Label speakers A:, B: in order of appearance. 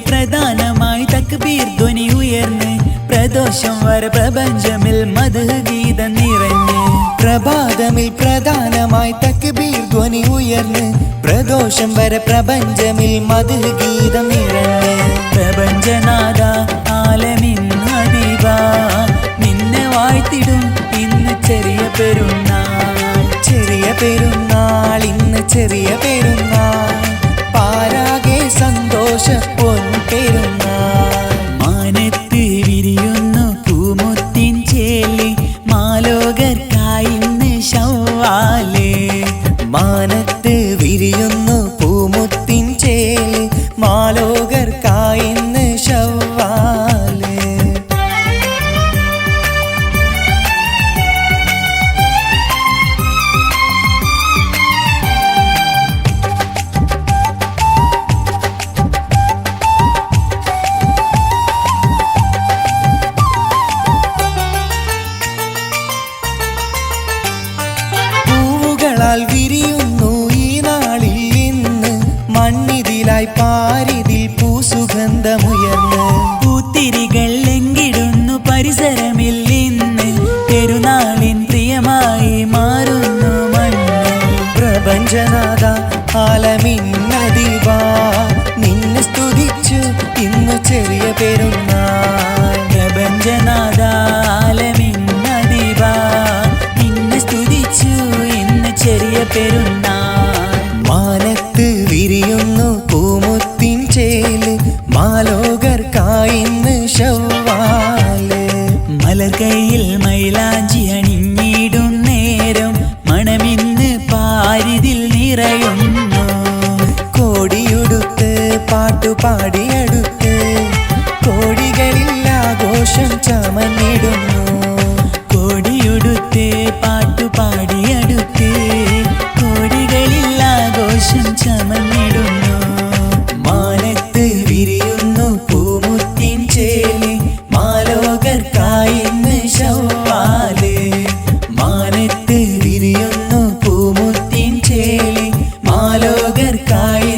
A: പ്രധാനമായി തക്ബീർ ധ്വനി ഉയർന്ന് പ്രദോഷം വരെ പ്രപഞ്ചമിൽ മദ്ഹ് ഗീതം നിറഞ്ഞ്.
B: പ്രഭാതമിൽ പ്രധാനമായി തക്ബീർ ധ്വനി ഉയർന്ന് പ്രദോഷം വരെ പ്രപഞ്ചമിൽ മദ്ഹ് ഗീതം നിറഞ്ഞ്.
A: പ്രപഞ്ചനാഥ ആലമിൻ ഹബീബാ നിന്നെ വാഴ്ത്തിടും ഇന്ന് ചെറിയ പെരുന്നാൾ.
B: ചെറിയ പെരുന്നാൾ ഇന്ന് ചെറിയ പെരുന്നാൾ പാരാകെ സന്തോഷ പൊൻപെരുന്നാൾ.
A: മാനത്ത് വിരിയുന്നു പൂമുത്തിൻ ചേലി മാലോകർക്കായി ഇന്ന് ശവ്വാല്.
B: മാനത്ത് വിരിയുന്നു പൂമുത്തിൻ ചേല് മാലോകർക്കായി ഇന്ന് ശവ്വാല്. വിരിയുന്നു ഈ നാളിൽ ഇന്ന് മണ്ണിതിലായി പാരിതിൽ പൂസുഗന്ധമുയർന്ന്.
A: പൂത്തിരികൾ എങ്കിടുന്നു പരിസരമിൽ ഇന്ന് പെരുന്നാളിൻ പ്രിയമായി മാറുന്നു മണ്ണ്.
B: പ്രപഞ്ചനാഥ ആലമിൻ ഹബീബാ നിന്നെ സ്തുതിച്ചു ഇന്ന് ചെറിയ പെരുന്നാൾ.
A: പ്രപഞ്ചനാഥ ആലമിൻ ഹബീബാ നിന്നെ സ്തുതിച്ചു ചെറിയ പെരുന്നാൾ.
B: മാനത്ത് വിരിയുന്നു പൂമുത്തിൻ ചേല് മാലോകർക്കായി ഇന്ന് ശവ്വാല്.
A: മലർകൈയിൽ മൈലാഞ്ചി അണിഞ്ഞിടും നേരം മണമിന്ന് പാരിതിൽ നിറയുന്നു.
B: കോടിയുടുത്ത് പാട്ടുപാടിയടുത്ത് കോടികളിൽ ആഘോഷം ചമഞ്ഞിടുന്നു.
A: കോടിയുടുത്ത് പാട്ടുപാടിയടുത്ത് കോടികളിൽ ആഘോഷം ചമഞ്ഞിടുന്നു.
B: മാനത്ത് വിരിയുന്നു പൂമുത്തിൻ ചേല് മാലോകർക്കായി ഇന്ന് ശവ്വാല്. മാനത്ത് വിരിയുന്നു പൂമുത്തിൻ ചേല് മാലോകർക്കായി